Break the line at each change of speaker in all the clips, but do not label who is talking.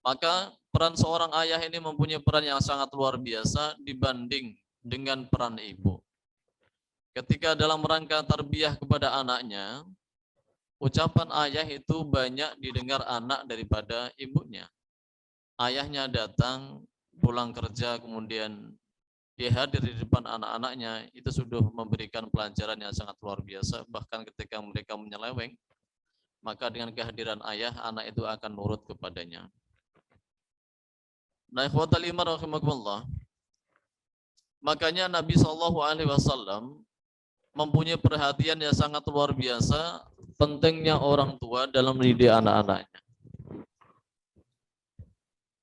Maka peran seorang ayah ini mempunyai peran yang sangat luar biasa dibanding dengan peran ibu. Ketika dalam rangka tarbiyah kepada anaknya, ucapan ayah itu banyak didengar anak daripada ibunya. Ayahnya datang pulang kerja, kemudian dia hadir di depan anak-anaknya, itu sudah memberikan pelajaran yang sangat luar biasa. Bahkan ketika mereka menyeleweng, maka dengan kehadiran ayah, anak itu akan nurut kepadanya. Nah, ikhwatal iman rahimakumullah, makanya Nabi SAW mempunyai perhatian yang sangat luar biasa pentingnya orang tua dalam mendidik anak-anaknya.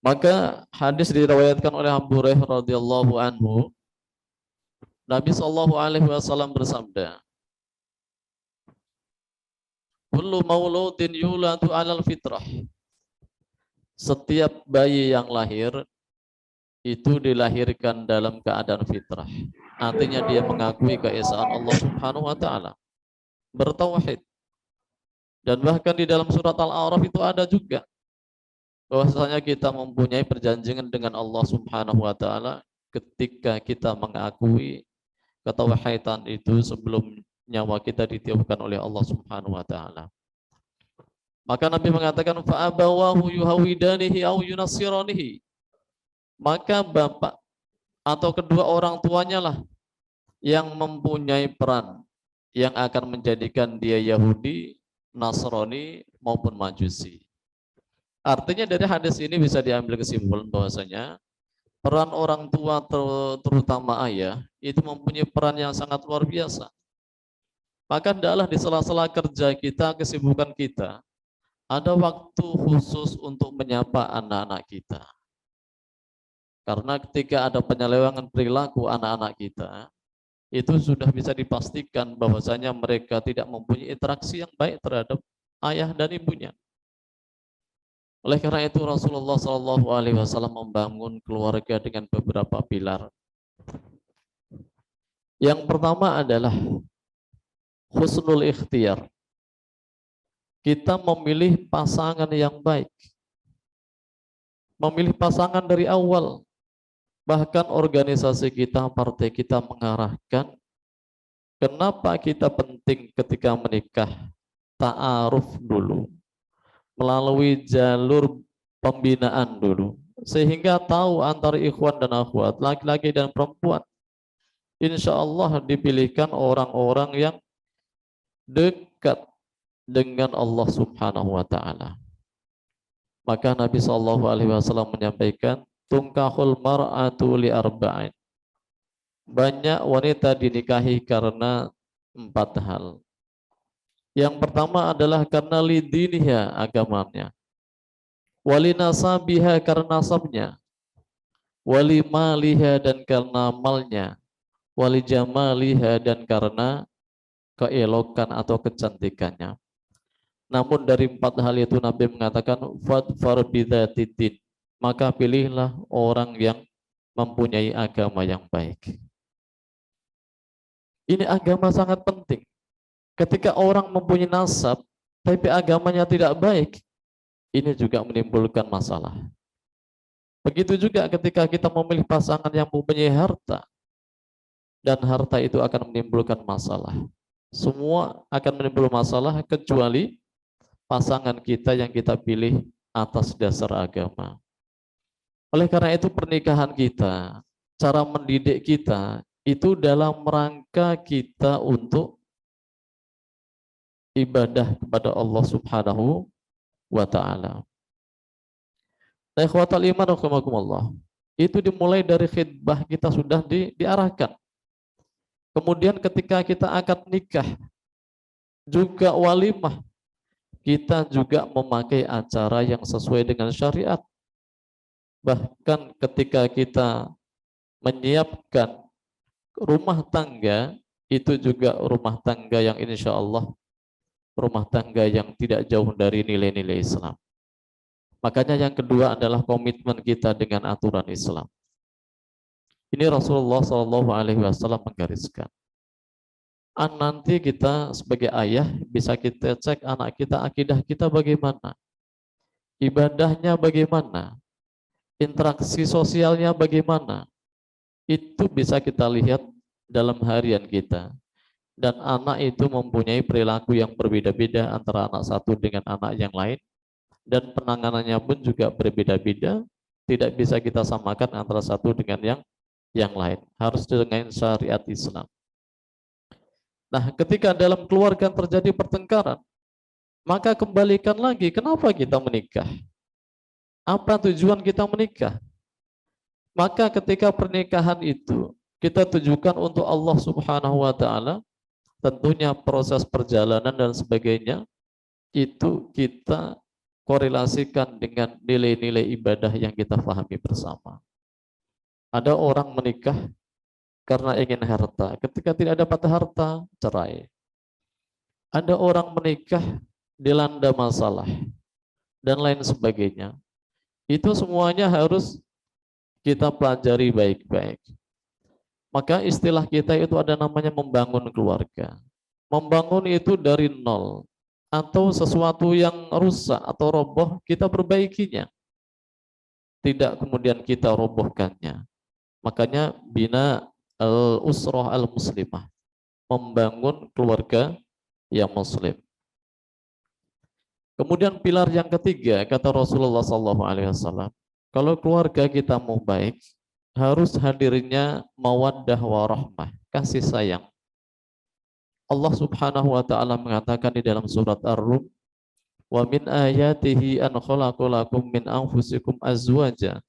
Maka hadis diriwayatkan oleh Abu Hurairah radhiyallahu anhu, Nabi SAW bersabda, "Kullu mauludin yuladu 'alal fitrah." Setiap bayi yang lahir itu dilahirkan dalam keadaan fitrah. Artinya dia mengakui keesaan Allah Subhanahu wa taala, bertauhid. Dan bahkan di dalam surat Al-A'raf itu ada juga bahwasanya kita mempunyai perjanjian dengan Allah Subhanahu wa taala ketika kita mengakui ketauhidan itu sebelum nyawa kita ditiupkan oleh Allah Subhanahu wa taala. Maka Nabi mengatakan fa abawahu yuhawidanihi au yunassiranihi. Maka bapak atau kedua orang tuanya lah yang mempunyai peran yang akan menjadikan dia Yahudi, Nasrani maupun Majusi. Artinya dari hadis ini bisa diambil kesimpulan bahwasanya peran orang tua terutama ayah itu mempunyai peran yang sangat luar biasa. Maka hendaklah di sela-sela kerja kita, kesibukan kita, ada waktu khusus untuk menyapa anak-anak kita. Karena ketika ada penyelewengan perilaku anak-anak kita, itu sudah bisa dipastikan bahwasanya mereka tidak mempunyai interaksi yang baik terhadap ayah dan ibunya. Oleh karena itu Rasulullah SAW membangun keluarga dengan beberapa pilar. Yang pertama adalah husnul ikhtiyar. Kita memilih pasangan yang baik. Memilih pasangan dari awal. Bahkan organisasi kita, partai kita mengarahkan kenapa kita penting ketika menikah ta'aruf dulu, melalui jalur pembinaan dulu, sehingga tahu antara ikhwan dan akhwat, laki-laki dan perempuan. Insya Allah dipilihkan orang-orang yang dekat dengan Allah Subhanahu wa taala. Maka Nabi SAW menyampaikan, tungkahul mar'atu li arba'in. Banyak wanita dinikahi karena 4 hal. Yang pertama adalah karena lidiniha, agamanya. Wali nasabiha, karena nasabnya. Wali maliha, dan karena malnya. Wali jamaliha, dan karena keelokan atau kecantikannya. Namun dari 4 hal itu Nabi mengatakan fadfar bidzatid, maka pilihlah orang yang mempunyai agama yang baik. Ini agama sangat penting. Ketika orang mempunyai nasab tapi agamanya tidak baik, ini juga menimbulkan masalah. Begitu juga ketika kita memilih pasangan yang mempunyai harta, dan harta itu akan menimbulkan masalah. Semua akan menimbulkan masalah kecuali pasangan kita yang kita pilih atas dasar agama. Oleh karena itu pernikahan kita, cara mendidik kita itu dalam rangka kita untuk ibadah kepada Allah Subhanahu wa taala. Nah, ikhwatal iman rahimakumullah, itu dimulai dari khidbah kita sudah diarahkan. Kemudian ketika kita akad nikah, juga walimah, kita juga memakai acara yang sesuai dengan syariat. Bahkan ketika kita menyiapkan rumah tangga, itu juga rumah tangga yang insya Allah rumah tangga yang tidak jauh dari nilai-nilai Islam. Makanya yang kedua adalah komitmen kita dengan aturan Islam. Ini Rasulullah SAW menggariskan. Nanti kita sebagai ayah bisa kita cek anak kita, akidah kita bagaimana. ibadahnya bagaimana, interaksi sosialnya bagaimana, itu bisa kita lihat dalam harian kita. Dan anak itu mempunyai perilaku yang berbeda-beda antara anak satu dengan anak yang lain, dan penanganannya pun juga berbeda-beda, tidak bisa kita samakan antara satu dengan yang lain, harus dengan syariat Islam. Nah, ketika dalam keluarga terjadi pertengkaran, maka kembalikan lagi, kenapa kita menikah? Apa tujuan kita menikah? Maka ketika pernikahan itu kita tujukan untuk Allah Subhanahu wa taala, tentunya proses perjalanan dan sebagainya itu kita korelasikan dengan nilai-nilai ibadah yang kita pahami bersama. Ada orang menikah karena ingin harta, ketika tidak dapat harta, cerai. Ada orang menikah dilanda masalah dan lain sebagainya. Itu semuanya harus kita pelajari baik-baik. Maka istilah kita itu ada namanya membangun keluarga. Membangun itu dari nol, atau sesuatu yang rusak atau roboh kita perbaikinya, tidak kemudian kita robohkannya. Makanya bina al-usrah al-muslimah, membangun keluarga yang muslim. Kemudian pilar yang ketiga, kata Rasulullah SAW, kalau keluarga kita mau baik, harus hadirnya mawaddah warahmah, kasih sayang. Allah Subhanahu wa taala mengatakan di dalam surat Ar-Rum, wa min ayatihi an khalaqalakum min anfusikum azwaja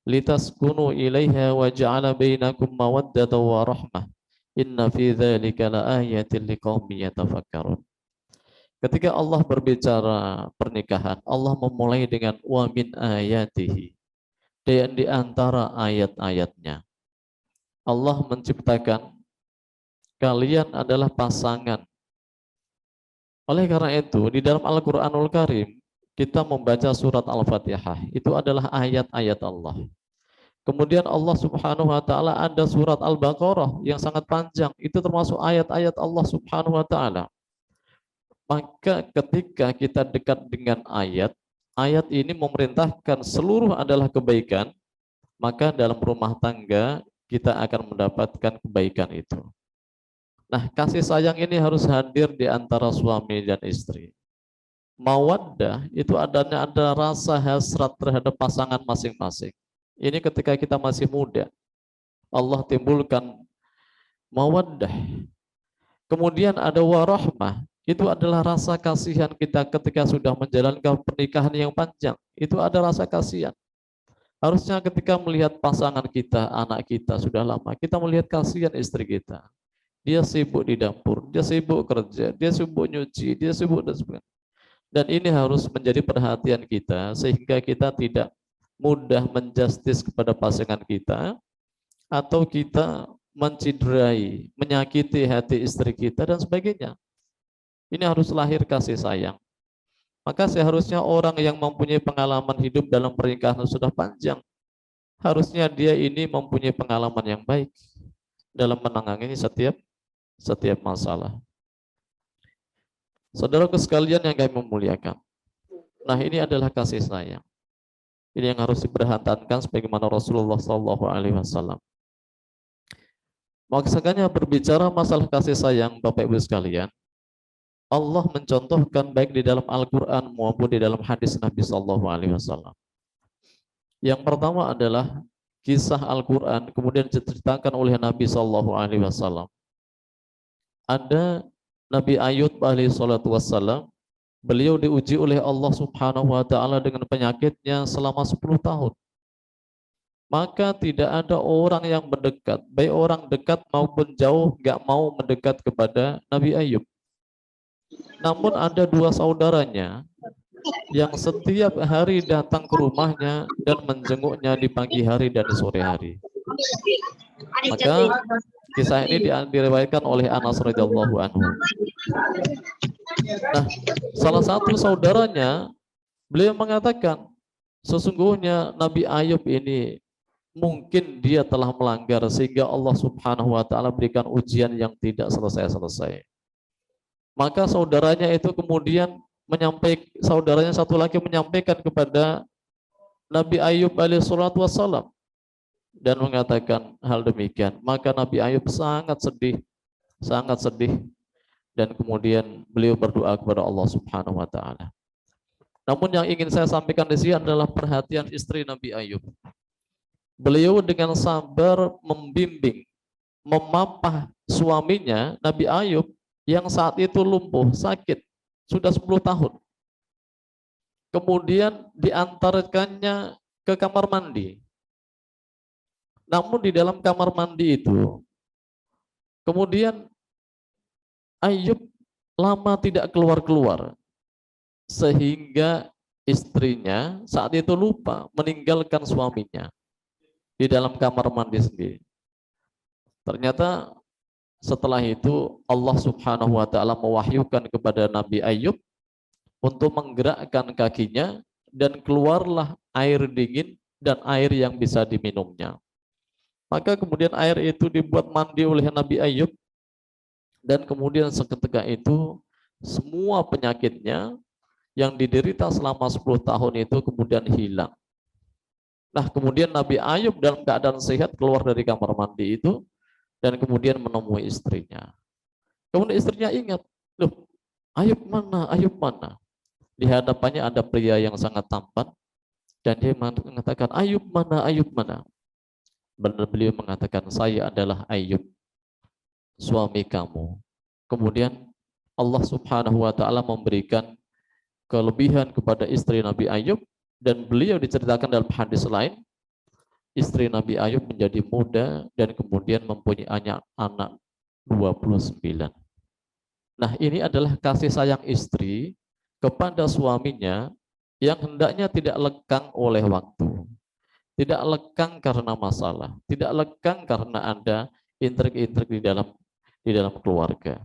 litaskunu ilaiha wa ja'ala bainakum mawaddatan wa rahmah inna fi dzalika laayatin liqaumin yatafakkarun. Ketika Allah berbicara pernikahan, Allah memulai dengan wa min ayatihi, dan di antara ayat-ayatnya Allah menciptakan kalian adalah pasangan. Oleh karena itu di dalam Al-Qur'anul Karim kita membaca surat Al-Fatihah, itu adalah ayat-ayat Allah. Kemudian Allah Subhanahu wa taala ada surat Al-Baqarah yang sangat panjang, itu termasuk ayat-ayat Allah Subhanahu wa taala. Maka ketika kita dekat dengan ayat ini memerintahkan seluruh adalah kebaikan, maka dalam rumah tangga kita akan mendapatkan kebaikan itu. Nah, kasih sayang ini harus hadir di antara suami dan istri. Mawaddah itu adanya ada rasa hasrat terhadap pasangan masing-masing. Ini ketika kita masih muda, Allah timbulkan mawaddah. Kemudian ada warahmah, itu adalah rasa kasihan kita ketika sudah menjalankan pernikahan yang panjang. Itu ada rasa kasihan. Harusnya ketika melihat pasangan kita, anak kita sudah lama, kita melihat kasihan istri kita. Dia sibuk di dapur, dia sibuk kerja, dia sibuk nyuci, dia sibuk dan sebagainya. Dan ini harus menjadi perhatian kita sehingga kita tidak mudah menjustis kepada pasangan kita, atau kita menciderai, menyakiti hati istri kita dan sebagainya. Ini harus lahir kasih sayang. Maka seharusnya orang yang mempunyai pengalaman hidup dalam pernikahan sudah panjang, harusnya dia ini mempunyai pengalaman yang baik dalam menangani setiap masalah. Saudaraku sekalian yang kami memuliakan, nah ini adalah kasih sayang. Ini yang harus diperhatikan sebagaimana Rasulullah SAW. Makanya berbicara masalah kasih sayang, Bapak Ibu sekalian, Allah mencontohkan baik di dalam Al-Quran maupun di dalam hadis Nabi SAW. Yang pertama adalah kisah Al-Quran, kemudian diceritakan oleh Nabi SAW. Ada Nabi Ayub alaihissalam, beliau diuji oleh Allah Subhanahu wa taala dengan penyakitnya selama 10 tahun. Maka tidak ada orang yang mendekat, baik orang dekat maupun jauh, gak mau mendekat kepada Nabi Ayub. Namun ada dua saudaranya yang setiap hari datang ke rumahnya dan menjenguknya di pagi hari dan di sore hari. Maka kisah ini diriwayatkan oleh Anas radhiyallahu anhu. Nah, salah satu saudaranya, beliau mengatakan, sesungguhnya Nabi Ayub ini mungkin dia telah melanggar sehingga Allah Subhanahu wa taala berikan ujian yang tidak selesai-selesai. Maka saudaranya itu kemudian saudaranya satu lagi menyampaikan kepada Nabi Ayub alaihissalatu wassalam dan mengatakan hal demikian. Maka Nabi Ayub sangat sedih dan kemudian beliau berdoa kepada Allah Subhanahu wa taala. Namun yang ingin saya sampaikan di sini adalah perhatian istri Nabi Ayub. Beliau dengan sabar membimbing, memapah suaminya Nabi Ayub yang saat itu lumpuh, sakit, sudah 10 tahun. Kemudian diantarkannya ke kamar mandi. Namun di dalam kamar mandi itu, kemudian Ayub lama tidak keluar-keluar, sehingga istrinya saat itu lupa meninggalkan suaminya di dalam kamar mandi sendiri. Ternyata setelah itu Allah Subhanahu wa taala mewahyukan kepada Nabi Ayub untuk menggerakkan kakinya dan keluarlah air dingin dan air yang bisa diminumnya. Maka kemudian air itu dibuat mandi oleh Nabi Ayub dan kemudian seketika itu semua penyakitnya yang diderita selama 10 tahun itu kemudian hilang. Nah, kemudian Nabi Ayub dalam keadaan sehat keluar dari kamar mandi itu dan kemudian menemui istrinya. Kemudian istrinya ingat, loh, Ayub mana? Ayub mana? Di hadapannya ada pria yang sangat tampan dan dia mengatakan, Ayub mana? Ayub mana? Benar, beliau mengatakan, saya adalah Ayub, suami kamu. Kemudian Allah Subhanahu wa taala memberikan kelebihan kepada istri Nabi Ayub dan beliau diceritakan dalam hadis lain, istri Nabi Ayub menjadi muda dan kemudian mempunyai anak 29. Nah, ini adalah kasih sayang istri kepada suaminya yang hendaknya tidak lekang oleh waktu, tidak lekang karena masalah, tidak lekang karena ada intrik-intrik di dalam keluarga.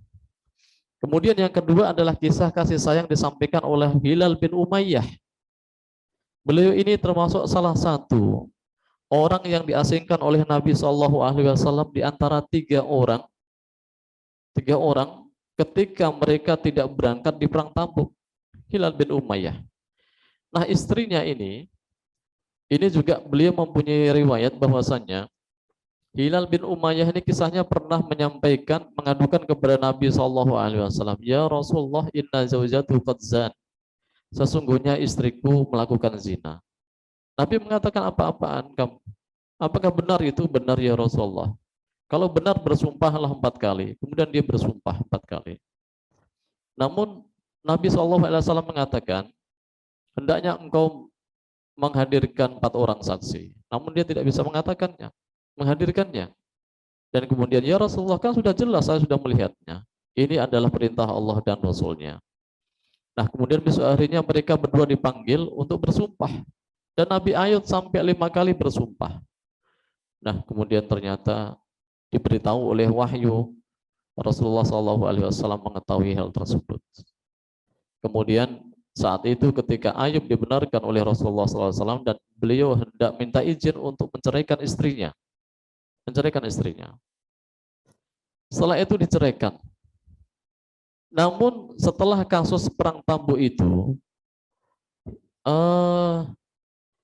Kemudian yang kedua adalah kisah kasih sayang disampaikan oleh Hilal bin Umayyah. Beliau ini termasuk salah satu orang yang diasingkan oleh Nabi SAW di antara tiga orang ketika mereka tidak berangkat di perang Tabuk. Hilal bin Umayyah. Nah, istrinya ini juga beliau mempunyai riwayat bahwasannya Hilal bin Umayyah ini kisahnya pernah mengadukan kepada Nabi SAW, ya Rasulullah, inna zaujatu qad zan. Sesungguhnya istriku melakukan zina. Nabi mengatakan, apa-apaan kamu? Apakah benar itu? Benar ya Rasulullah. Kalau benar bersumpahlah 4 kali. Kemudian dia bersumpah 4 kali. Namun Nabi SAW mengatakan, hendaknya engkau menghadirkan 4 orang saksi. Namun dia tidak bisa menghadirkannya. Dan kemudian, ya Rasulullah, kan sudah jelas saya sudah melihatnya. Ini adalah perintah Allah dan Rasulnya. Nah, kemudian besok harinya mereka berdua dipanggil untuk bersumpah. Dan Nabi Ayub sampai 5 kali bersumpah. Nah, kemudian ternyata diberitahu oleh wahyu, Rasulullah SAW mengetahui hal tersebut. Kemudian saat itu ketika Ayub dibenarkan oleh Rasulullah SAW dan beliau hendak minta izin untuk menceraikan istrinya. Setelah itu diceraikan. Namun setelah kasus perang Tabuk itu,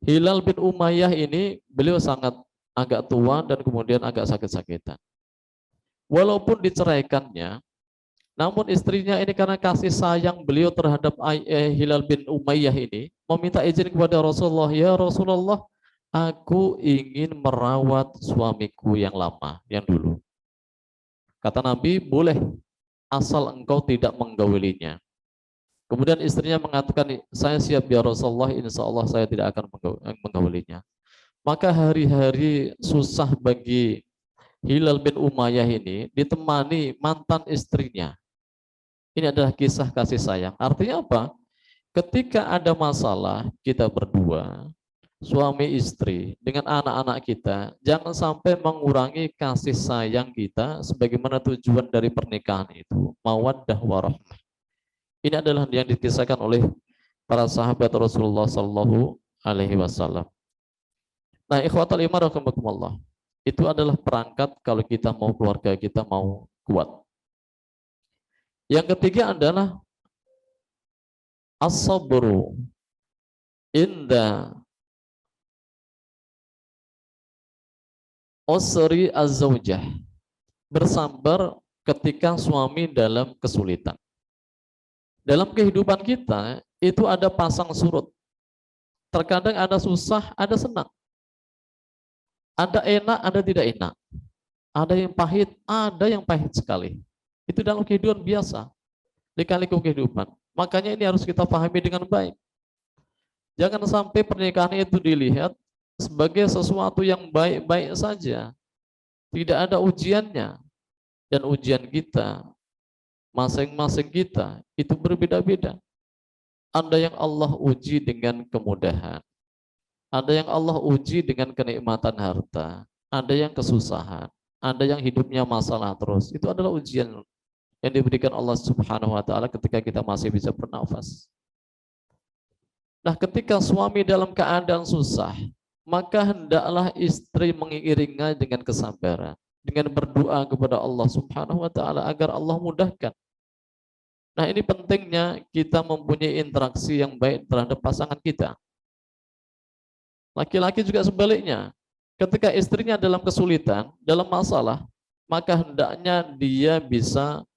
Hilal bin Umayyah ini beliau sangat agak tua dan kemudian agak sakit-sakitan. Walaupun diceraikannya, namun istrinya ini karena kasih sayang beliau terhadap Hilal bin Umayyah ini meminta izin kepada Rasulullah, ya Rasulullah, aku ingin merawat suamiku yang lama, yang dulu. Kata Nabi, boleh, asal engkau tidak menggaulinya. Kemudian istrinya mengatakan, saya siap ya Rasulullah, insya Allah saya tidak akan menggaulinya. Maka hari-hari susah bagi Hilal bin Umayyah ini ditemani mantan istrinya. Ini adalah kisah kasih sayang. Artinya apa? Ketika ada masalah, kita berdua, suami istri dengan anak-anak kita, jangan sampai mengurangi kasih sayang kita sebagaimana tujuan dari pernikahan itu, mawaddah warahmah. Ini adalah yang dikisahkan oleh para sahabat Rasulullah Sallallahu Alaihi Wasallam. Nah, ikhwatal iman rahimakumullah, itu adalah perangkat kalau kita mau keluarga kita mau kuat. Yang ketiga adalah as-sabru inda usri az-zawjah, bersabar ketika suami dalam kesulitan. Dalam kehidupan kita itu ada pasang surut. Terkadang ada susah, ada senang. Ada enak, ada tidak enak. Ada yang pahit, ada yang pahit sekali. Itu dalam kehidupan biasa. Lika-liku kehidupan. Makanya ini harus kita pahami dengan baik. Jangan sampai pernikahan itu dilihat sebagai sesuatu yang baik-baik saja. Tidak ada ujiannya. Dan ujian kita, masing-masing kita, itu berbeda-beda. Ada yang Allah uji dengan kemudahan. Ada yang Allah uji dengan kenikmatan harta. Ada yang kesusahan. Ada yang hidupnya masalah terus. Itu adalah ujian yang diberikan Allah Subhanahu wa taala ketika kita masih bisa bernafas. Nah, ketika suami dalam keadaan susah, maka hendaklah istri mengiringinya dengan kesabaran, dengan berdoa kepada Allah Subhanahu wa taala agar Allah mudahkan. Nah, ini pentingnya kita mempunyai interaksi yang baik terhadap pasangan kita. Laki-laki juga sebaliknya. Ketika istrinya dalam kesulitan, dalam masalah, maka hendaknya dia bisa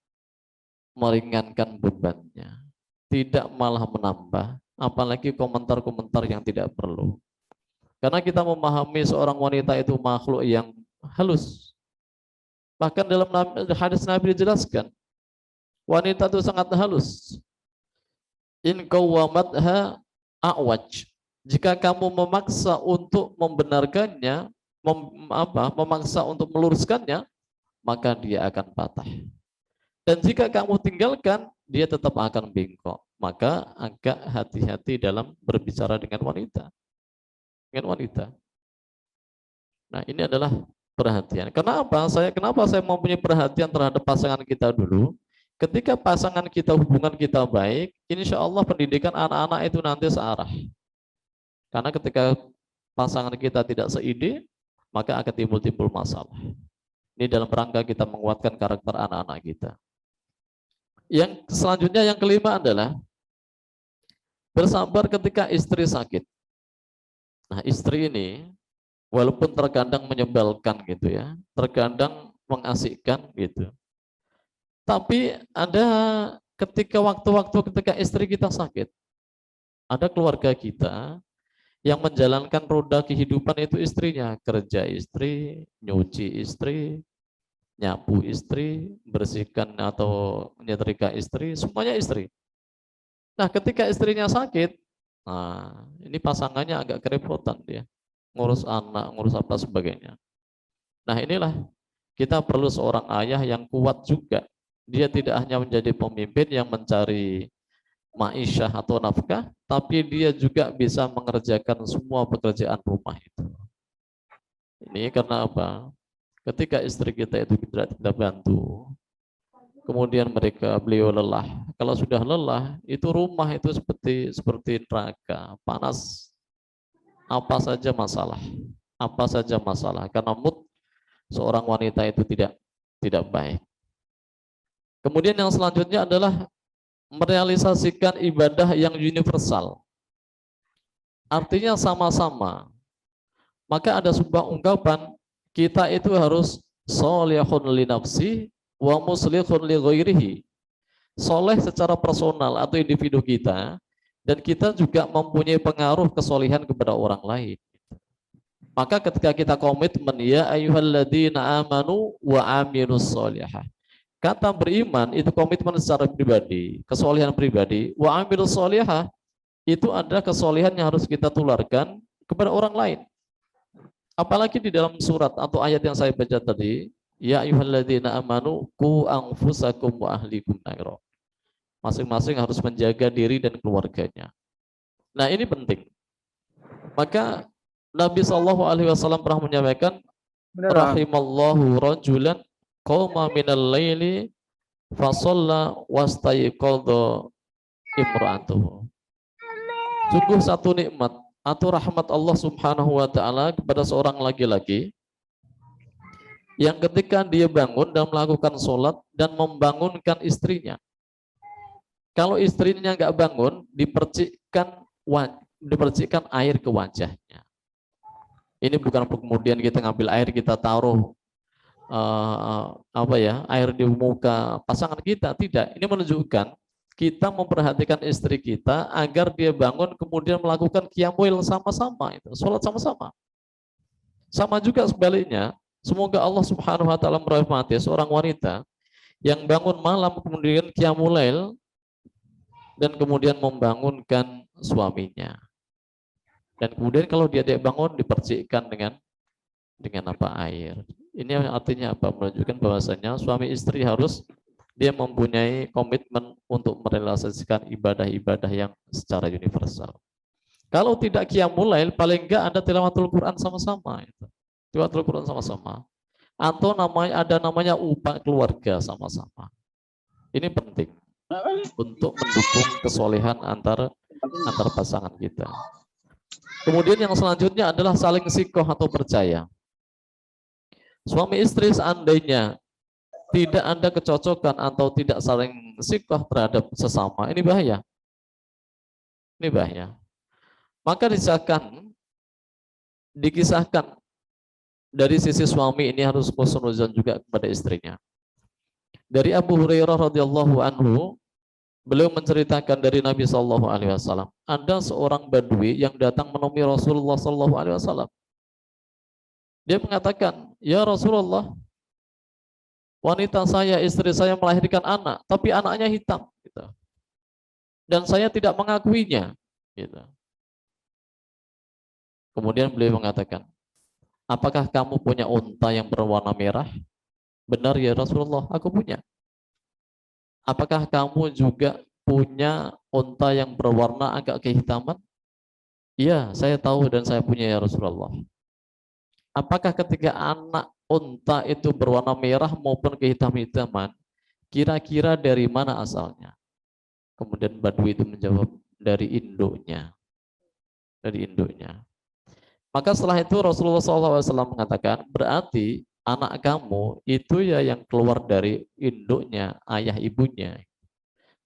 meringankan bebannya, tidak malah menambah, apalagi komentar-komentar yang tidak perlu. Karena kita memahami seorang wanita itu makhluk yang halus. Bahkan dalam hadis Nabi dijelaskan, wanita itu sangat halus. In qawwamatha a'waj. Jika kamu memaksa untuk membenarkannya, memaksa untuk meluruskannya, maka dia akan patah. Dan jika kamu tinggalkan, dia tetap akan bengkok. Maka agak hati-hati dalam berbicara dengan wanita. Nah, ini adalah perhatian. Kenapa saya mempunyai perhatian terhadap pasangan kita dulu? Ketika pasangan kita, hubungan kita baik, insya Allah pendidikan anak-anak itu nanti searah. Karena ketika pasangan kita tidak seide, maka akan timbul masalah. Ini dalam rangka kita menguatkan karakter anak-anak kita. Yang selanjutnya, yang kelima adalah bersabar ketika istri sakit. Nah, istri ini walaupun terkadang menyebalkan gitu ya, terkadang mengasihkan gitu. Tapi ada ketika waktu-waktu ketika istri kita sakit, ada keluarga kita yang menjalankan roda kehidupan itu istrinya, kerja istri, nyuci istri, nyapu istri, bersihkan atau nyetrika istri, semuanya istri. Nah, ketika istrinya sakit, nah ini pasangannya agak kerepotan dia, ngurus anak, ngurus apa sebagainya. Nah, inilah kita perlu seorang ayah yang kuat juga. Dia tidak hanya menjadi pemimpin yang mencari ma'isyah atau nafkah, tapi dia juga bisa mengerjakan semua pekerjaan rumah itu. Ini karena apa? Ketika istri kita itu kita bantu, kemudian beliau lelah. Kalau sudah lelah, itu rumah itu seperti neraka, panas. Apa saja masalah. Karena mood seorang wanita itu tidak baik. Kemudian yang selanjutnya adalah merealisasikan ibadah yang universal. Artinya sama-sama. Maka ada sebuah ungkapan, kita itu harus sholihun li nafsi wa muslihun li ghairihi. Soleh secara personal atau individu kita, dan kita juga mempunyai pengaruh kesolihan kepada orang lain. Maka ketika kita komitmen, ya ayyuhalladzina amanu wa amilus sholihah. Kata beriman itu komitmen secara pribadi, kesolihan pribadi. Wa amilus sholihah itu adalah kesolihan yang harus kita tularkan kepada orang lain. Apalagi di dalam surat atau ayat yang saya baca tadi, ya ayyuhalladzina amanu qu anfusakum wa ahlikum naira. Masing-masing harus menjaga diri dan keluarganya. Nah, ini penting. Maka Nabi SAW pernah menyampaikan, rahimallahu rajulan qoma minal laili fasalla wastayqadha imra'atuhu. Sungguh satu nikmat atau rahmat Allah Subhanahu wa taala kepada seorang laki-laki yang ketika dia bangun dan melakukan sholat dan membangunkan istrinya. Kalau istrinya nggak bangun, dipercikkan air ke wajahnya. Ini bukan kemudian kita ngambil air kita taruh air di muka pasangan kita, tidak. Ini menunjukkan kita memperhatikan istri kita agar dia bangun kemudian melakukan qiyamul sama-sama, itu sholat sama-sama. Sama juga sebaliknya, semoga Allah Subhanahu wa taala merahmati seorang wanita yang bangun malam kemudian qiyamul lail dan kemudian membangunkan suaminya. Dan kemudian kalau dia bangun dipercikkan dengan air. Ini artinya apa? Menunjukkan bahwasanya suami istri harus dia mempunyai komitmen untuk merealisasikan ibadah-ibadah yang secara universal. Kalau tidak qiyamul lail, paling enggak ada tilawatul Quran sama-sama. Tilawatul Quran sama-sama. Atau ada namanya upah keluarga sama-sama. Ini penting untuk mendukung kesolehan antar pasangan kita. Kemudian yang selanjutnya adalah saling sikoh atau percaya. Suami istri seandainya tidak ada kecocokan atau tidak saling sikoh terhadap sesama, ini bahaya. Ini bahaya. Maka dikisahkan dari sisi suami ini harus husnuzon juga kepada istrinya. Dari Abu Hurairah radhiyallahu anhu, beliau menceritakan dari Nabi Shallallahu Alaihi Wasallam, ada seorang badui yang datang menemui Rasulullah Shallallahu Alaihi Wasallam. Dia mengatakan, ya Rasulullah, wanita saya, istri saya melahirkan anak, tapi anaknya hitam, gitu. Dan saya tidak mengakuinya. Gitu. Kemudian beliau mengatakan, apakah kamu punya unta yang berwarna merah? Benar ya Rasulullah, aku punya. Apakah kamu juga punya unta yang berwarna agak kehitaman? Iya, saya tahu dan saya punya ya Rasulullah. Apakah ketika anak unta itu berwarna merah maupun kehitam-hitaman, kira-kira dari mana asalnya? Kemudian badui itu menjawab, dari induknya. Dari induknya. Maka setelah itu Rasulullah SAW mengatakan, berarti anak kamu itu ya yang keluar dari induknya, ayah ibunya.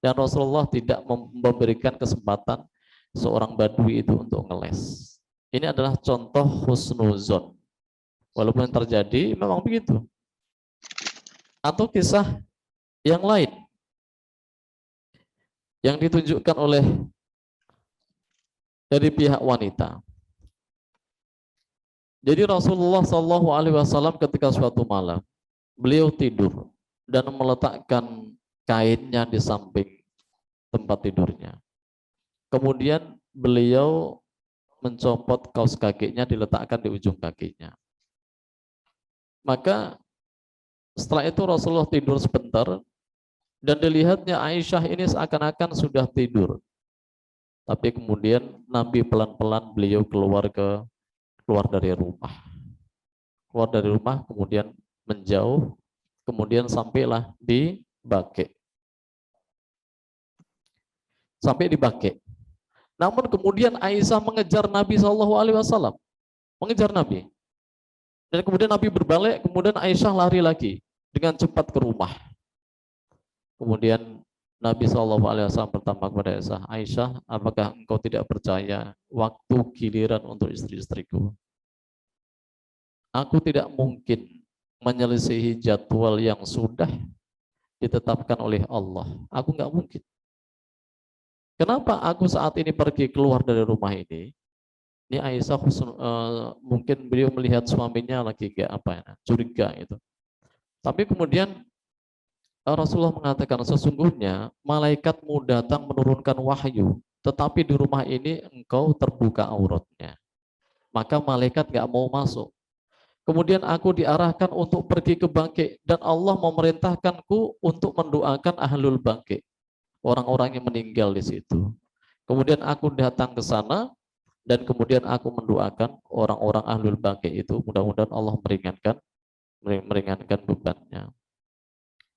Dan Rasulullah tidak memberikan kesempatan seorang badui itu untuk ngeles. Ini adalah contoh husnuzon. Walaupun terjadi, memang begitu. Atau kisah yang lain yang ditunjukkan oleh dari pihak wanita. Jadi Rasulullah Shallallahu Alaihi Wasallam ketika suatu malam beliau tidur dan meletakkan kainnya di samping tempat tidurnya. Kemudian beliau mencopot kaos kakinya, diletakkan di ujung kakinya. Maka setelah itu Rasulullah tidur sebentar dan dilihatnya Aisyah ini seakan-akan sudah tidur. Tapi kemudian Nabi pelan-pelan beliau keluar dari rumah. Keluar dari rumah kemudian menjauh, kemudian sampailah di Baqi. Sampai di Baqi. Namun kemudian Aisyah mengejar Nabi SAW, mengejar Nabi. Dan kemudian Nabi berbalik, kemudian Aisyah lari lagi dengan cepat ke rumah. Kemudian Nabi SAW bertanya kepada Aisyah, apakah engkau tidak percaya waktu giliran untuk istri-istriku? Aku tidak mungkin menyelisihi jadwal yang sudah ditetapkan oleh Allah. Aku nggak mungkin. Kenapa aku saat ini pergi keluar dari rumah ini? Ini Aisyah mungkin beliau melihat suaminya lagi curiga itu. Tapi kemudian Rasulullah mengatakan sesungguhnya malaikatmu datang menurunkan wahyu, tetapi di rumah ini engkau terbuka auratnya. Maka malaikat gak mau masuk. Kemudian aku diarahkan untuk pergi ke Baqi dan Allah memerintahkanku untuk mendoakan ahlul Baqi, orang-orang yang meninggal di situ. Kemudian aku datang ke sana dan kemudian aku mendoakan orang-orang ahlul Baqi itu, mudah-mudahan Allah meringankan bebannya.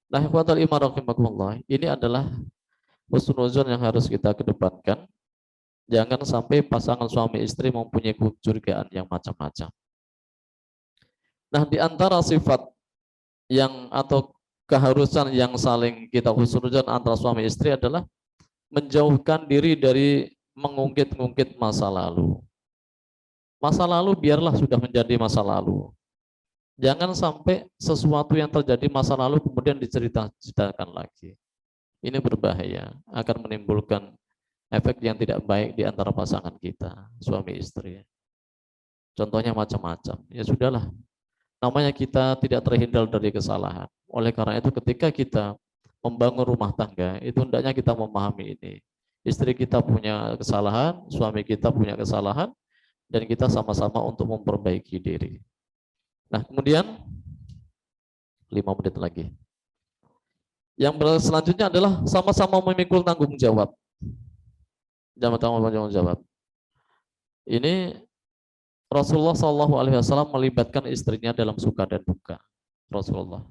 Nah, ikhwatal iman rahimakumullah, ini adalah husnuzon yang harus kita kedepankan. Jangan sampai pasangan suami istri mempunyai kecurigaan yang macam-macam. Nah, di antara sifat yang atau keharusan yang saling kita husnuzon antara suami istri adalah menjauhkan diri dari mengungkit-ungkit masa lalu. Masa lalu biarlah sudah menjadi masa lalu. Jangan sampai sesuatu yang terjadi masa lalu kemudian diceritakan lagi. Ini berbahaya, akan menimbulkan efek yang tidak baik di antara pasangan kita, suami istri. Contohnya macam-macam. Ya sudahlah, namanya kita tidak terhindar dari kesalahan. Oleh karena itu ketika kita membangun rumah tangga, itu hendaknya kita memahami ini. Istri kita punya kesalahan, suami kita punya kesalahan, dan kita sama-sama untuk memperbaiki diri. Nah, kemudian 5 menit lagi. Yang selanjutnya adalah sama-sama memikul tanggung jawab. Sama-sama tanggung jawab. Ini Rasulullah SAW melibatkan istrinya dalam suka dan duka. Rasulullah.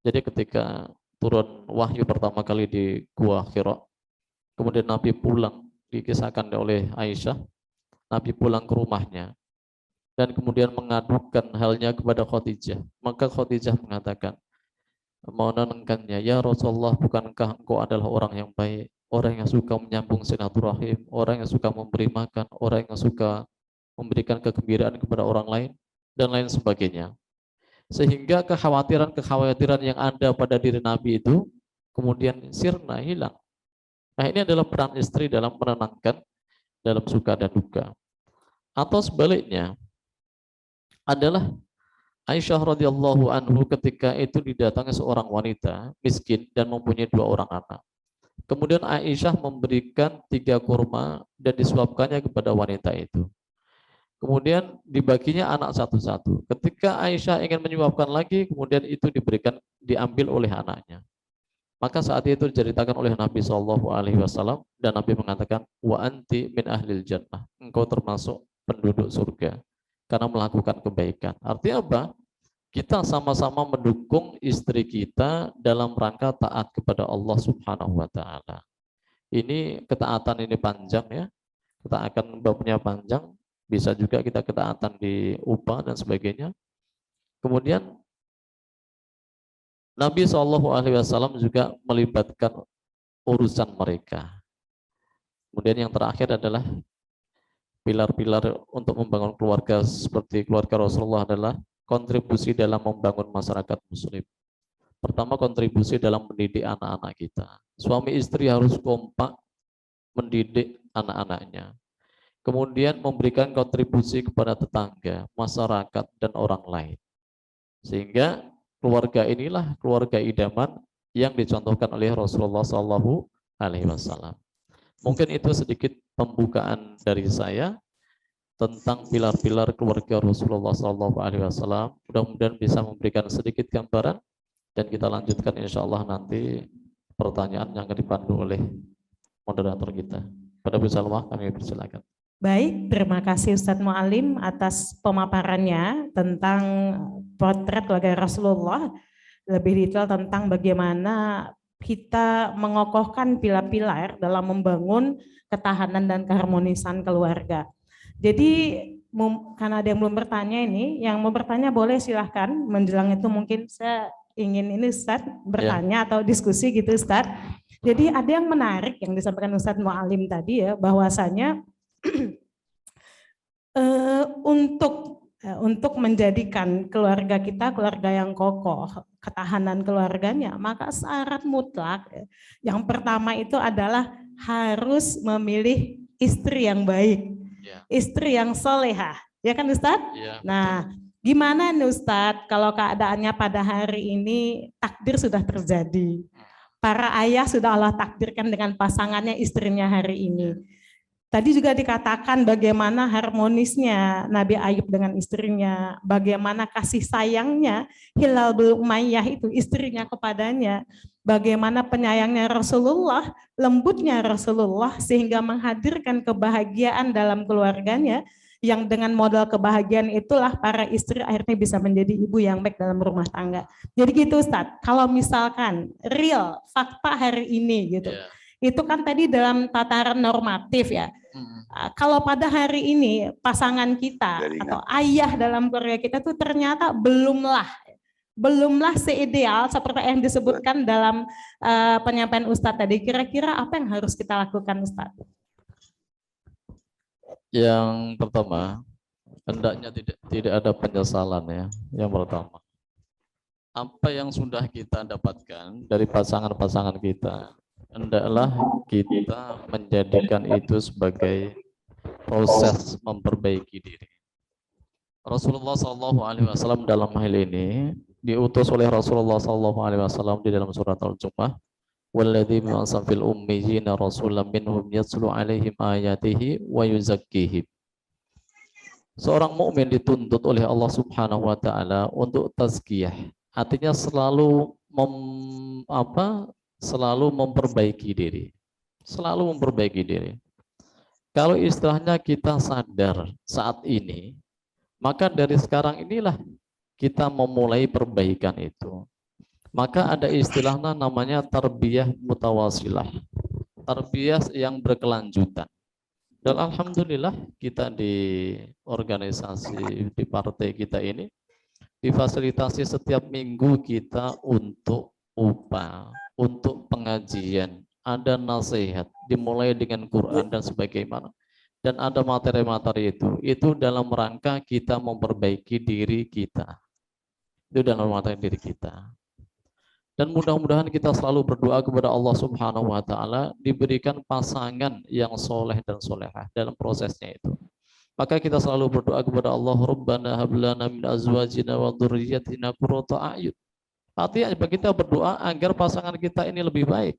Jadi ketika turun wahyu pertama kali di Gua Hira, kemudian Nabi pulang, dikisahkan oleh Aisyah, Nabi pulang ke rumahnya dan kemudian mengadukan halnya kepada Khadijah. Maka Khadijah mengatakan, menenangkannya, ya Rasulullah, bukankah engkau adalah orang yang baik, orang yang suka menyambung silaturahim, orang yang suka memberi makan, orang yang suka memberikan kegembiraan kepada orang lain, dan lain sebagainya. Sehingga kekhawatiran-kekhawatiran yang ada pada diri Nabi itu kemudian sirna, hilang. Nah, ini adalah peran istri dalam menenangkan dalam suka dan duka. Atau sebaliknya, adalah Aisyah radhiyallahu anhu ketika itu didatangi seorang wanita miskin dan mempunyai 2 orang anak. Kemudian Aisyah memberikan 3 kurma dan disuapkannya kepada wanita itu. Kemudian dibaginya anak satu-satu. Ketika Aisyah ingin menyuapkan lagi, kemudian itu diambil oleh anaknya. Maka saat itu diceritakan oleh Nabi SAW dan Nabi mengatakan, wa anti min ahlil jannah, engkau termasuk penduduk surga karena melakukan kebaikan. Artinya apa? Kita sama-sama mendukung istri kita dalam rangka taat kepada Allah Subhanahu wa taala. Ini ketaatan ini panjang ya. Kita akan babnya panjang, bisa juga kita ketaatan di upah dan sebagainya. Kemudian Nabi SAW juga melibatkan urusan mereka. Kemudian yang terakhir adalah pilar-pilar untuk membangun keluarga seperti keluarga Rasulullah adalah kontribusi dalam membangun masyarakat muslim. Pertama, kontribusi dalam mendidik anak-anak kita. Suami istri harus kompak mendidik anak-anaknya. Kemudian memberikan kontribusi kepada tetangga, masyarakat, dan orang lain. Sehingga keluarga inilah keluarga idaman yang dicontohkan oleh Rasulullah SAW. Mungkin itu sedikit pembukaan dari saya tentang pilar-pilar keluarga Rasulullah SAW. Mudah-mudahan bisa memberikan sedikit gambaran dan kita lanjutkan insya Allah nanti pertanyaan yang akan dipandu oleh moderator kita. Pada Bu Salwa kami persilakan.
Baik, terima kasih Ustadz Mu'alim atas pemaparannya tentang potret keluarga Rasulullah, lebih detail tentang bagaimana kita mengokohkan pilar-pilar dalam membangun ketahanan dan keharmonisan keluarga. Jadi karena ada yang belum bertanya ini, yang mau bertanya boleh silahkan, menjelang itu mungkin saya ingin ini Ustadz bertanya atau diskusi gitu Ustadz. Jadi ada yang menarik yang disampaikan Ustadz Mu'alim tadi ya, bahwasanya untuk menjadikan keluarga kita keluarga yang kokoh, ketahanan keluarganya, maka syarat mutlak yang pertama itu adalah harus memilih istri yang baik, istri yang solehah, ya kan Ustadz? Nah, gimana nih Ustadz kalau keadaannya pada hari ini takdir sudah terjadi, para ayah sudah Allah takdirkan dengan pasangannya istrinya hari ini. Tadi juga dikatakan bagaimana harmonisnya Nabi Ayub dengan istrinya, bagaimana kasih sayangnya Hilal bin Umayyah itu istrinya kepadanya, bagaimana penyayangnya Rasulullah, lembutnya Rasulullah sehingga menghadirkan kebahagiaan dalam keluarganya, yang dengan modal kebahagiaan itulah para istri akhirnya bisa menjadi ibu yang baik dalam rumah tangga. Jadi gitu Ustadz, kalau misalkan real fakta hari ini gitu. Itu kan tadi dalam tataran normatif ya. Kalau pada hari ini pasangan kita atau ayah dalam keluarga kita tuh ternyata belum belumlah seideal seperti yang disebutkan dalam penyampaian Ustadz tadi. Kira-kira apa yang harus kita lakukan, Ustadz?
Yang pertama, hendaknya tidak ada penyesalan ya. Yang pertama, apa yang sudah kita dapatkan dari pasangan-pasangan kita, hendaklah kita menjadikan itu sebagai proses memperbaiki diri. Rasulullah SAW dalam hal ini diutus oleh Rasulullah SAW di dalam surat Al-Jumu'ah, "Walladzi ba'atsa fil ummiyina rasulan minhum yatlu 'alaihim ayatihi wa yuzakkihim." Seorang mukmin dituntut oleh Allah Subhanahu wa taala untuk tazkiyah. Artinya selalu selalu memperbaiki diri. Selalu memperbaiki diri. Kalau istilahnya kita sadar saat ini, maka dari sekarang inilah kita memulai perbaikan itu. Maka ada istilahnya namanya tarbiyah mutawasilah. Tarbiyah yang berkelanjutan. Dan alhamdulillah kita di organisasi, di partai kita ini difasilitasi setiap minggu kita untuk upah, untuk pengajian, ada nasihat, dimulai dengan Quran dan sebagaimana. Dan ada materi-materi itu dalam rangka kita memperbaiki diri kita. Itu dalam materi diri kita. Dan mudah-mudahan kita selalu berdoa kepada Allah Subhanahu wa taala diberikan pasangan yang soleh dan solehah dalam prosesnya itu. Maka kita selalu berdoa kepada Allah, Rabbana hab lana min azwajina wa dzurriyyatina qurrata a'yun. Artinya kita berdoa agar pasangan kita ini lebih baik.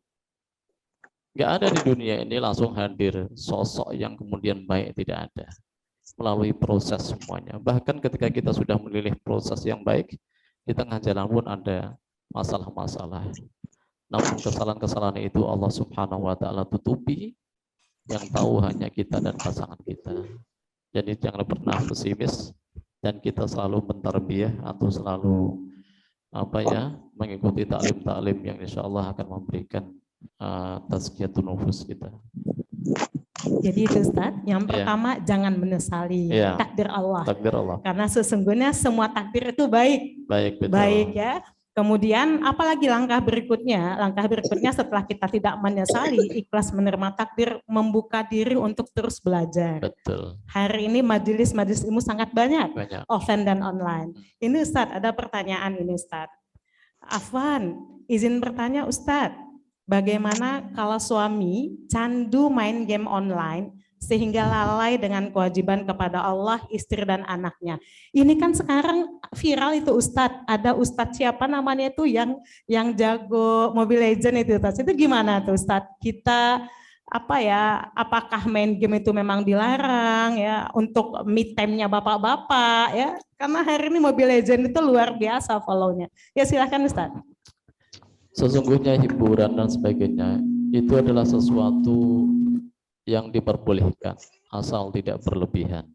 Enggak ada di dunia ini langsung hadir sosok yang kemudian baik, tidak ada. Melalui proses semuanya. Bahkan ketika kita sudah memilih proses yang baik, di tengah jalan pun ada masalah-masalah. Namun kesalahan-kesalahan itu Allah Subhanahu wa taala tutupi, yang tahu hanya kita dan pasangan kita. Jadi jangan pernah pesimis dan kita selalu mentarbiyah atau selalu mengikuti taklim-taklim yang insya Allah akan memberikan tazkiyatun nufus kita.
Jadi itu Ustaz, yang pertama jangan menyesali takdir Allah.
Takdir Allah.
Karena sesungguhnya semua takdir itu baik.
Baik, betul.
Baik ya. Kemudian apalagi langkah berikutnya? Langkah berikutnya setelah kita tidak menyesali, ikhlas menerima takdir, membuka diri untuk terus belajar.
Betul.
Hari ini majelis-majelis ilmu sangat banyak, offline dan online. Ini Ustadz, ada pertanyaan ini Ustadz. Afwan, izin bertanya Ustadz, bagaimana kalau suami candu main game online sehingga lalai dengan kewajiban kepada Allah, istri dan anaknya? Ini kan sekarang viral itu Ustadz, ada Ustadz siapa namanya itu yang jago Mobile Legends itu Ustadz. Itu gimana tuh Ustadz? Kita apakah main game itu memang dilarang ya untuk me time-nya bapak-bapak ya? Karena hari ini Mobile Legends itu luar biasa follow-nya. Ya silahkan Ustadz.
Sesungguhnya hiburan dan sebagainya itu adalah sesuatu yang diperbolehkan asal tidak berlebihan.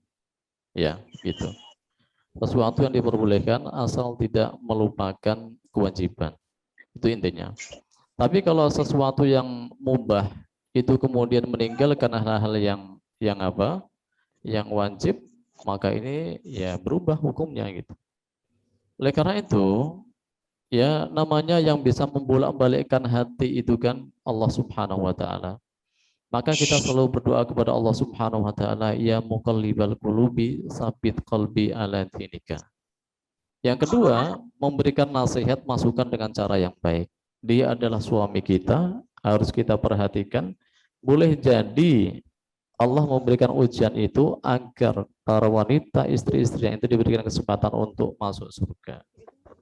Ya, gitu. Sesuatu yang diperbolehkan asal tidak melupakan kewajiban. Itu intinya. Tapi kalau sesuatu yang mubah itu kemudian meninggalkan hal-hal yang wajib, maka ini ya berubah hukumnya gitu. Oleh karena itu, ya namanya yang bisa membolak-balikkan hati itu kan Allah Subhanahu wa taala. Maka kita selalu berdoa kepada Allah Subhanahu wa taala, ya muqallibal qulubi tsabit qalbi ala dinika. Yang kedua, memberikan nasihat, masukan dengan cara yang baik. Dia adalah suami kita, harus kita perhatikan. Boleh jadi Allah memberikan ujian itu agar para wanita, istri-istri yang itu diberikan kesempatan untuk masuk surga.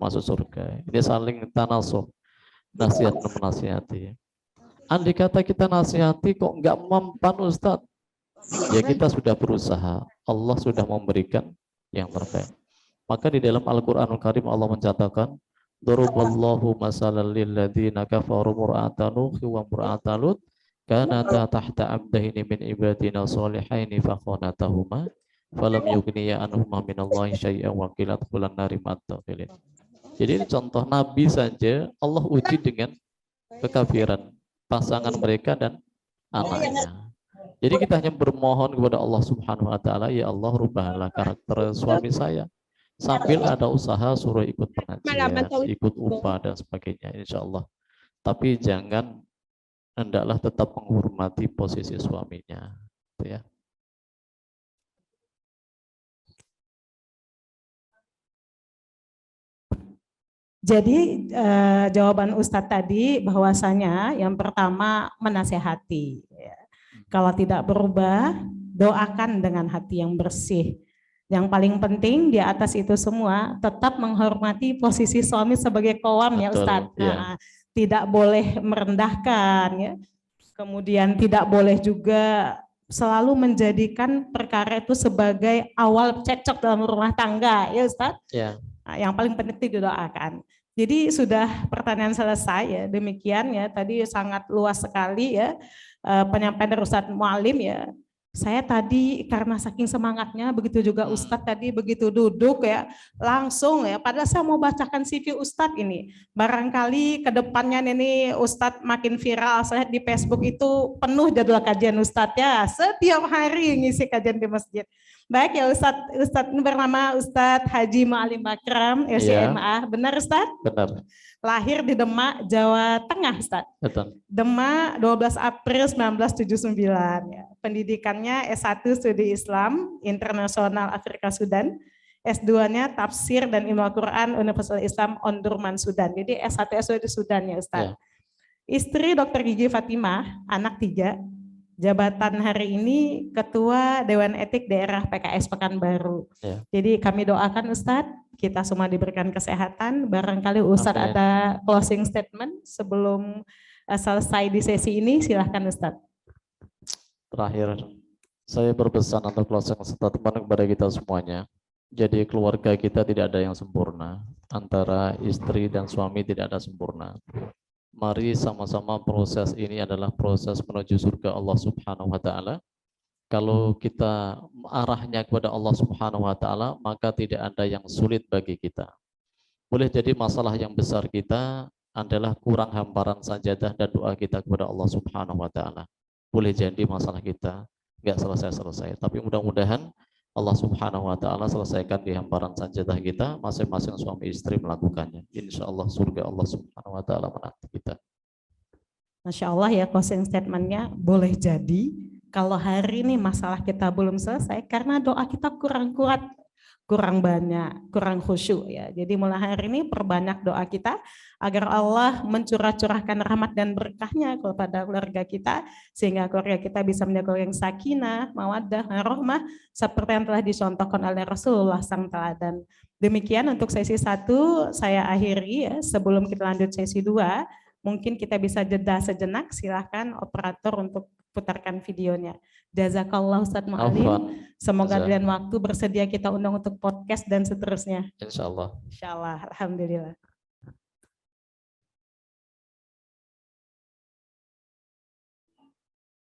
Masuk surga. Ini saling tanasuh, nasihat menasihati. Andai kata kita nasihati kok enggak mempan Ustadz, ya kita sudah berusaha, Allah sudah memberikan yang terbaik. Maka di dalam Al-Quranul Karim Allah mencatatkan, Daraballahu masalan lilladzina kafaru mur'ata Nuhi wa mur'ata Lut kanata tahta abdaini min ibadina solihaini fakhonatahuma falam yugniya anhuma minallahi syai'an wa qila adkhulan nari ma'ad-dakhilin. Jadi ini contoh Nabi saja Allah uji dengan kekafiran pasangan mereka dan anaknya. Jadi kita hanya bermohon kepada Allah Subhanahu wa taala, ya Allah rubahlah karakter suami saya Sambil ada usaha suruh ikut pengajian, ikut UPA dan sebagainya, insya Allah. Tapi jangan, hendaklah tetap menghormati posisi suaminya, gitu ya.
Jadi jawaban Ustadz tadi bahwasanya yang pertama menasehati. Ya. Kalau tidak berubah, doakan dengan hati yang bersih. Yang paling penting di atas itu semua tetap menghormati posisi suami sebagai qawwam ya Ustadz. Nah, tidak boleh merendahkan ya. Kemudian tidak boleh juga selalu menjadikan perkara itu sebagai awal cekcok dalam rumah tangga ya Ustadz.
Ya.
Nah, yang paling penting didoakan. Jadi sudah pertanyaan selesai ya, demikian ya, tadi sangat luas sekali ya penyampaian dari Ustadz Mualim ya. Saya tadi karena saking semangatnya, begitu juga Ustadz tadi begitu duduk ya, langsung ya, padahal saya mau bacakan CV Ustadz ini. Barangkali ke depannya ini Ustadz makin viral, saya di Facebook itu penuh jadwal kajian Ustadz ya, setiap hari ngisi kajian di masjid. Baik ya Ustadz ini bernama Ustadz Haji Mualim Akram, LCMA, benar Ustadz?
Benar.
Lahir di Demak, Jawa Tengah Ustadz.
Betul.
Demak 12 April 1979. Ya. Pendidikannya S1 Studi Islam Internasional Afrika Sudan, S2-nya Tafsir dan Ilmu Al-Quran Universitas Islam Omdurman Sudan. Jadi S1 S2 di Sudan ya Ustadz. Istri Dr. Gigi Fatimah, anak 3. Jabatan hari ini Ketua Dewan Etik Daerah PKS Pekanbaru. Jadi kami doakan Ustadz, kita semua diberikan kesehatan. Barangkali Ustadz ada closing statement sebelum selesai di sesi ini, silahkan Ustadz.
Terakhir, saya berpesan untuk closing statement kepada kita semuanya. Jadi keluarga kita tidak ada yang sempurna. Antara istri dan suami tidak ada sempurna. Mari sama-sama proses ini adalah proses menuju surga Allah Subhanahu wa taala. Kalau kita arahnya kepada Allah Subhanahu wa taala, maka tidak ada yang sulit bagi kita. Boleh jadi masalah yang besar kita adalah kurang hamparan sajadah dan doa kita kepada Allah Subhanahu wa taala. Boleh jadi masalah kita enggak selesai-selesai, tapi mudah-mudahan Allah Subhanahu wa taala selesaikan di hamparan sajadah kita, masing-masing suami istri melakukannya. Insya Allah surga Allah Subhanahu wa taala menanti kita.
Masya Allah ya, closing statementnya boleh jadi kalau hari ini masalah kita belum selesai karena doa kita kurang kuat, kurang banyak, kurang khusyuk ya. Jadi mulai hari ini perbanyak doa kita agar Allah mencurah-curahkan rahmat dan berkahnya kepada keluarga kita, sehingga keluarga kita bisa menjadi keluarga yang sakinah, mawaddah, rahmah, seperti yang telah dicontohkan oleh Rasulullah sang teladan. Demikian untuk sesi 1 saya akhiri ya. Sebelum kita lanjut sesi 2, mungkin kita bisa jeda sejenak, silahkan operator untuk putarkan videonya. Jazakallah Ustadz Mualim. Semoga di lain waktu bersedia kita undang untuk podcast dan seterusnya.
Insya Allah.
Insya Allah. Alhamdulillah.